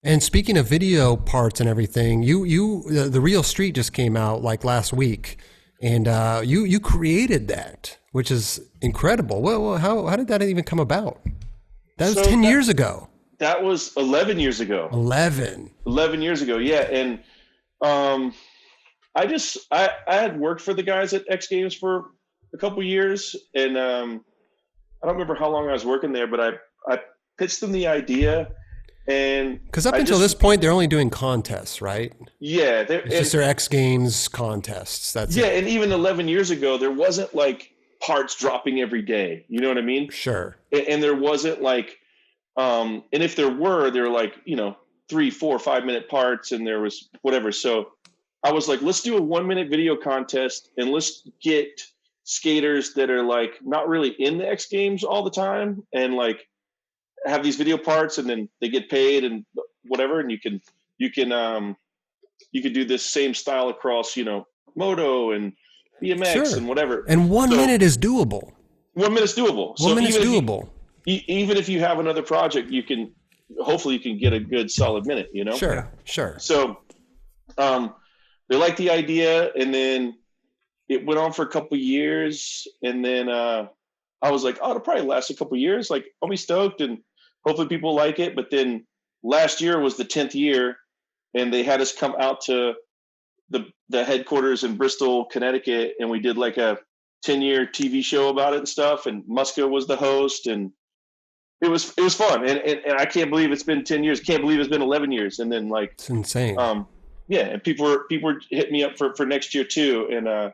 And speaking of video parts and everything, the Real Street just came out like last week, and you created that, which is incredible. Well, how did that even come about? That was 10 years ago. That was 11 years ago. 11 years ago, yeah. And I had worked for the guys at X Games for a couple years, and I don't remember how long I was working there, but I pitched them the idea. And because up until this point, they're only doing contests, right? Yeah, it's just their X Games contests. That's it. And even 11 years ago, there wasn't like parts dropping every day. You know what I mean? Sure. And there wasn't like, and if there were like 3, 4, 5 minute parts, and there was whatever. So I was like, let's do a 1 minute video contest, and let's get skaters that are like not really in the X Games all the time, and like have these video parts, and then they get paid and whatever, and you can do this same style across moto and BMX and whatever. And 1 minute is doable. 1 minute's doable. 1 minute's doable. Even if you have another project, hopefully you can get a good solid minute. Sure. So they liked the idea, and then it went on for a couple of years, and then I was like, oh, it'll probably last a couple of years. Like, I'll be stoked, and hopefully people like it. But then last year was the 10th year, and they had us come out to the headquarters in Bristol, Connecticut, and we did like a 10-year TV show about it and stuff. And Muska was the host, and it was fun. And I can't believe it's been 10 years. Can't believe it's been 11 years. And then like, it's insane. Yeah. And people were hitting me up for next year too. And,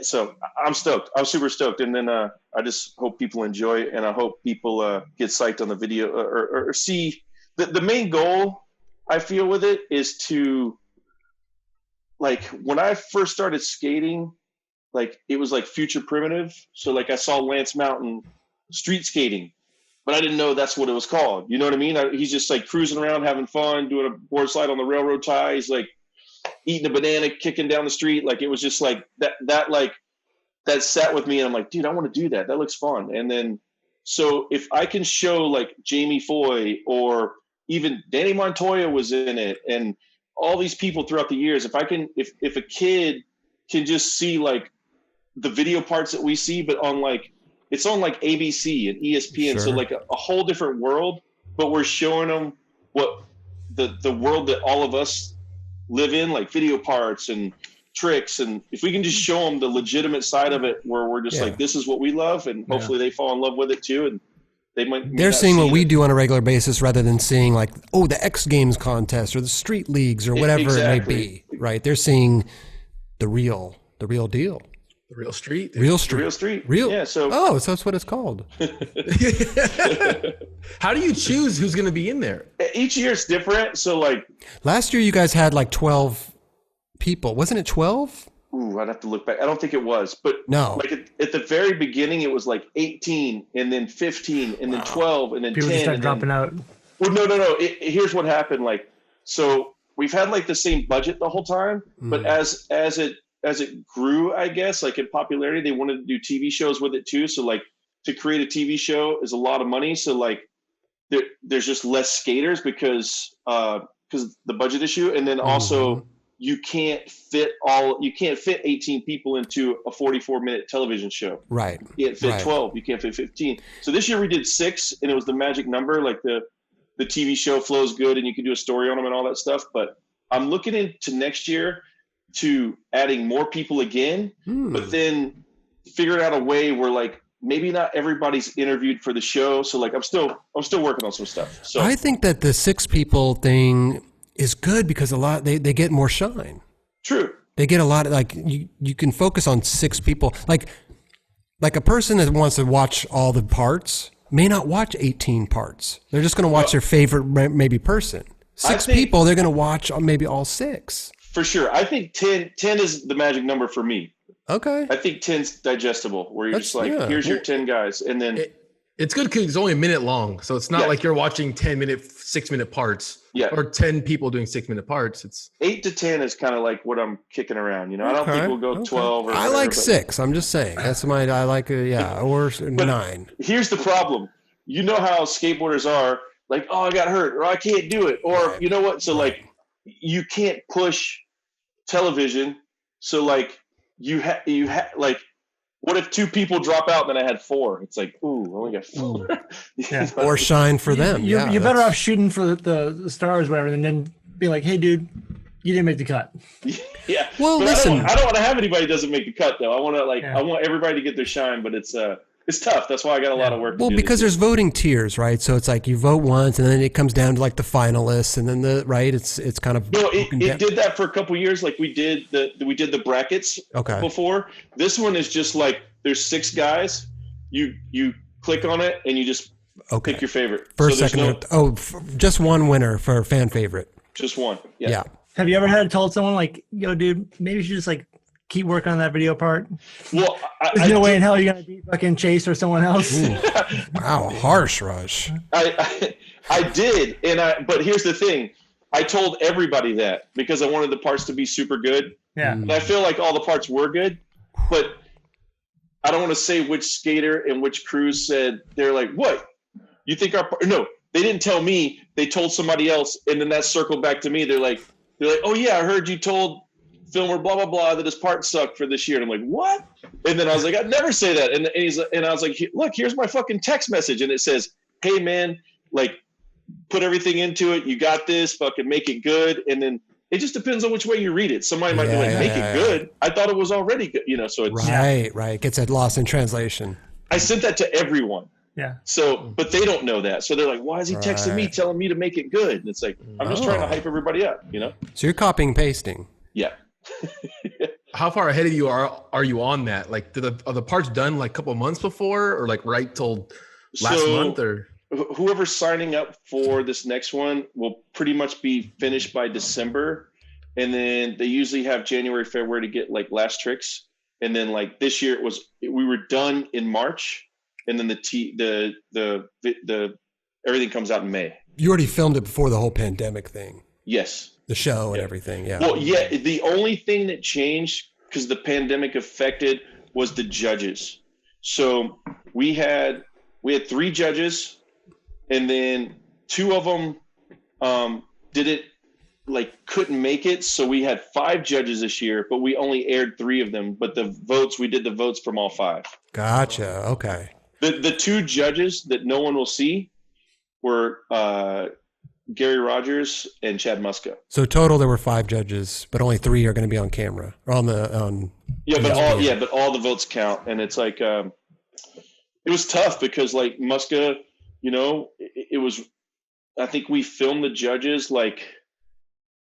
so I'm stoked. I'm super stoked. And then I just hope people enjoy it, and I hope people get psyched on the video or see the main goal I feel with it is to, like, when I first started skating, like it was like future primitive. So like I saw Lance Mountain street skating, but I didn't know that's what it was called. You know what I mean? He's just like cruising around, having fun, doing a board slide on the railroad tie. He's like eating a banana, kicking down the street. Like it was just like that sat with me, and I'm like, dude, I want to do that. That looks fun. And then, so if I can show like Jamie Foy, or even Danny Montoya was in it, and all these people throughout the years, if a kid can just see like the video parts that we see, but it's on like ABC and ESPN. Sure. So like a whole different world, but we're showing them what the world that all of us live in, like video parts and tricks. And if we can just show them the legitimate side of it, where we're just like, this is what we love, and hopefully they fall in love with it too. And they're seeing what we do on a regular basis, rather than seeing like, oh, the X Games contest or the street leagues or whatever it may be, right? They're seeing the real deal. The real street. Real street. Real street. Real. Yeah. So that's what it's called. How do you choose who's going to be in there? Each year it's different. So like last year you guys had like 12 people. Wasn't it 12? Ooh, I'd have to look back. I don't think it was, but no. Like at the very beginning, it was like 18, and then 15, and then 12, and then people 10. People start dropping out. Well, no. Here's what happened. Like, so we've had like the same budget the whole time, but as it grew, I guess, like in popularity, they wanted to do TV shows with it too. So like to create a TV show is a lot of money. So like there's just less skaters because the budget issue, and then also. You can't fit 18 people into a 44-minute television show. Right. You can't fit 12. You can't fit 15. So this year we did 6, and it was the magic number. Like the TV show flows good, and you can do a story on them and all that stuff. But I'm looking into next year to adding more people again, but then figuring out a way where like maybe not everybody's interviewed for the show. So like I'm still working on some stuff. So I think that the 6 people thing is good because they get more shine. True. They get a lot of, like, you can focus on 6 people. Like a person that wants to watch all the parts may not watch 18 parts. They're just going to watch their favorite maybe person. 6 people, they're going to watch maybe all 6. For sure. I think 10 is the magic number for me. Okay. I think 10's digestible, where you're just like, here's your 10 guys. And then it's good because it's only a minute long. So it's not like you're watching 10-minute, 6-minute parts. Yeah. Or 10 people doing 6-minute parts. It's 8 to 10 is kind of like what I'm kicking around. I don't think we'll go 12 or I like 6. I'm just saying. That's I like or 9. Here's the problem. You know how skateboarders are. like, oh, I got hurt, or I can't do it, or you know what? So like, you can't push television. So like, you like, what if 2 people drop out? Then I had 4. It's like, ooh, I only got 4. Yeah. Or shine for them. You're better off shooting for the stars, whatever, and then be like, hey, dude, you didn't make the cut. Yeah. Well, but listen, I don't want to have anybody who doesn't make the cut though. I want to I want everybody to get their shine, but it's tough. That's why I got a lot of work. Well, because there's voting tiers, right? So it's like you vote once, and then it comes down to like the finalists, and then it's kind of it did that for a couple of years. Like we did the brackets before. This one is just like there's 6 guys. You click on it and you just pick your favorite. First, second, just one winner for fan favorite. Just one. Yeah. Have you ever told someone like, yo, dude, maybe you should just like keep working on that video part? Well, there's no way in hell you're gonna beat fucking Chase or someone else. Wow, harsh, Raj. I did, but here's the thing: I told everybody that because I wanted the parts to be super good. Yeah, and I feel like all the parts were good, but I don't want to say which skater and which crew said they're like, what? You think no? They didn't tell me. They told somebody else, and then that circled back to me. They're like, oh yeah, I heard you told filmer blah blah blah that his part sucked for this year. And I'm like, what? And then I was like, I'd never say that. And I was like, look, here's my fucking text message, and it says, hey man, like, put everything into it. You got this. Fucking make it good. And then it just depends on which way you read it. Somebody might be like, make it good. I thought it was already good. So it's right. Gets it lost in translation. I sent that to everyone. Yeah. So, but they don't know that. So they're like, why is he texting me telling me to make it good? And it's like, I'm just trying to hype everybody up, So you're copying and pasting. Yeah. How far ahead of you are you on that? Like, are the parts done like a couple of months before, or like right till last month, or whoever's signing up for this next one will pretty much be finished by December, and then they usually have January, February to get like last tricks, and then like this year we were done in March, and then the everything comes out in May. You already filmed it before the whole pandemic thing. Yes. The show and everything, yeah. Well, yeah, the only thing that changed because the pandemic affected was the judges. So we had 3 judges, and then 2 of them couldn't make it. So we had 5 judges this year, but we only aired 3 of them. But we did the votes from all 5. Gotcha. Okay. The 2 judges that no one will see were Gary Rogers and Chad Muska. So total there were 5 judges, but only 3 are going to be on camera or on. But all the votes count, and it's like it was tough because like Muska, it was. I think we filmed the judges like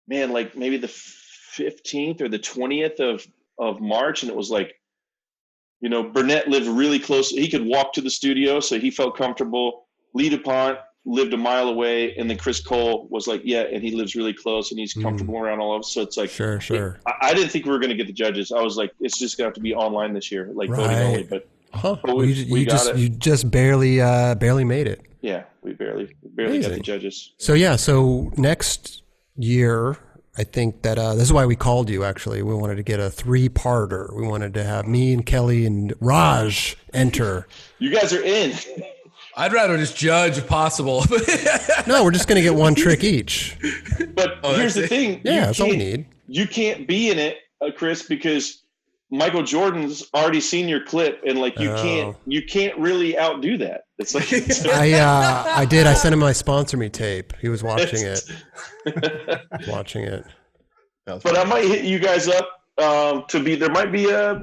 maybe the 15th or the 20th of March, and it was like, Burnett lived really close. He could walk to the studio, so he felt comfortable. Lee DuPont lived a mile away, and then Chris Cole was like, and he lives really close, and he's comfortable around all of us. So it's like, sure. I didn't think we were going to get the judges. I was like, it's just going to have to be online this year, like voting only. But we just barely made it. Yeah, we barely got the judges. So next year, I think that this is why we called you. Actually, we wanted to get a 3-parter. We wanted to have me and Kelly and Raj enter. You guys are in. I'd rather just judge if possible. No, we're just going to get 1 trick each. But here's the thing. Yeah, that's all we need. You can't be in it, Chris, because Michael Jordan's already seen your clip, and like you can't really outdo that. It's like I did. I sent him my sponsor me tape. He was watching it. But I might hit you guys up. We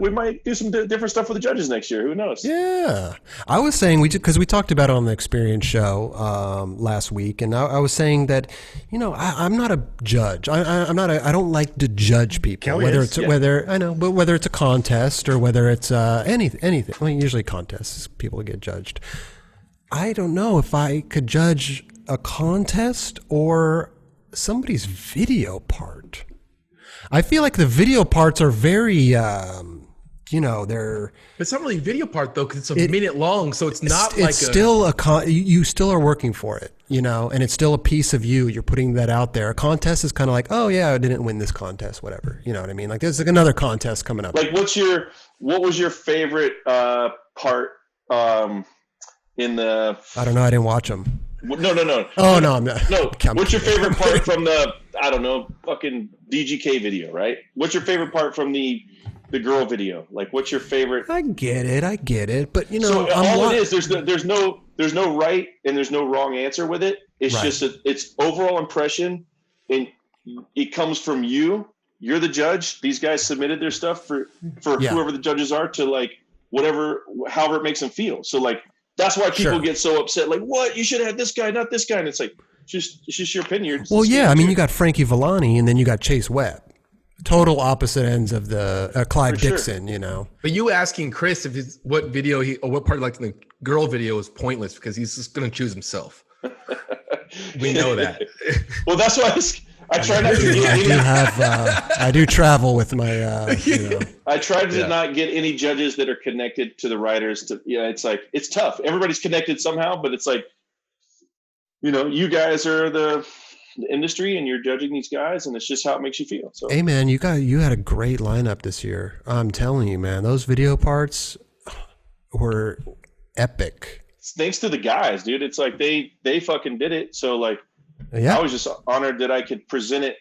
might do some different stuff with the judges next year. Who knows? Yeah. I was saying because we talked about it on the Experience show last week, and I was saying that I'm not a judge. I don't like to judge people. Whether it's a contest or whether it's anything. Well, usually contests people get judged. I don't know if I could judge a contest or somebody's video part. I feel like the video parts are very, they're. It's not really a video part though, because it's a minute long, so it's not you still are working for it, and it's still a piece of you. You're putting that out there. A contest is kind of like, oh yeah, I didn't win this contest, whatever. You know what I mean? Like there's like another contest coming up. Like what was your favorite part in the? I don't know. I didn't watch them. No. Oh no, I'm not. No. What's your favorite part from the, I don't know, fucking DGK video, right? What's your favorite part from the girl video? Like, what's your favorite? I get it, but you know, so all it is, there's no right and there's no wrong answer with it. It's Right. just it's overall impression, and it comes from you. You're the judge. These guys submitted their stuff for Yeah. whoever the judges are to like however it makes them feel. So like that's why people Sure. get so upset. Like, what? You should have had this guy, not this guy. And it's like it's just your opinion. It's Well, just yeah, your I mean, opinion. you got Frankie Villani, and then you got Chase Webb. Total opposite ends of the Clive For sure. Dixon, you know. But you asking Chris if his, what video he or what part like the girl video is pointless because he's just gonna choose himself. We know that. Well, that's why I try not to get any. I do travel with my, you know. I try to Yeah. not get any judges that are connected to the writers. It's like it's tough. Everybody's connected somehow, but it's like, you guys are the industry, and you're judging these guys, and it's just how it makes you feel. So, Hey man, you had a great lineup this year. I'm telling you, man, those video parts were epic. thanks to the guys, dude. It's like they fucking did it. So like, Yeah. I was just honored that I could present it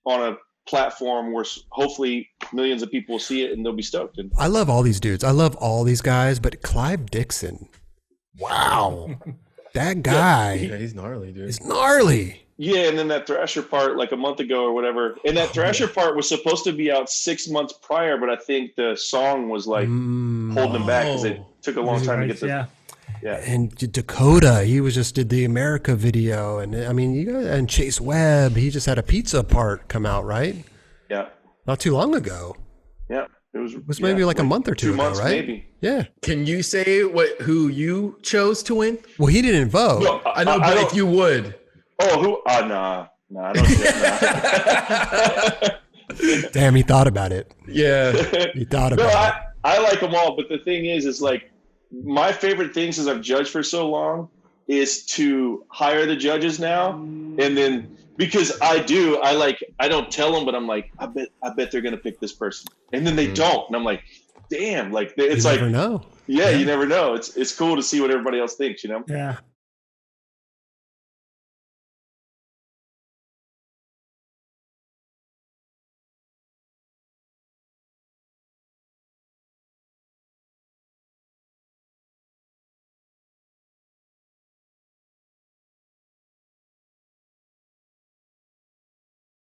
on a platform where hopefully millions of people will see it and they'll be stoked. And I love all these dudes. I love all these guys, but Clive Dixon, wow, that guy Yeah, he's gnarly, dude. is gnarly. yeah, and then that Thrasher part like a month ago or whatever. And that Thrasher part was supposed to be out 6 months prior, but I think the song was like holding them back because it took a long time to get the Yeah. And Dakota, he did the America video, and I mean, and Chase Webb, he just had a pizza part come out, right? yeah. Not too long ago. Yeah. It was maybe like a month or two 2 ago, months, right? maybe. Yeah. Can you say who you chose to win? Well, he didn't vote. No, I know, but don't- if you would. Oh, who? Nah, I don't do that. Damn, he thought about it. Yeah. He thought No, about it. I like them all, but the thing is like my favorite thing since I've judged for so long is to hire the judges now, and then because I don't tell them, but I'm like, I bet they're gonna pick this person, and then they don't, and I'm like, damn, like it's You like never know. yeah, you never know. It's cool to see what everybody else thinks, you know. Yeah.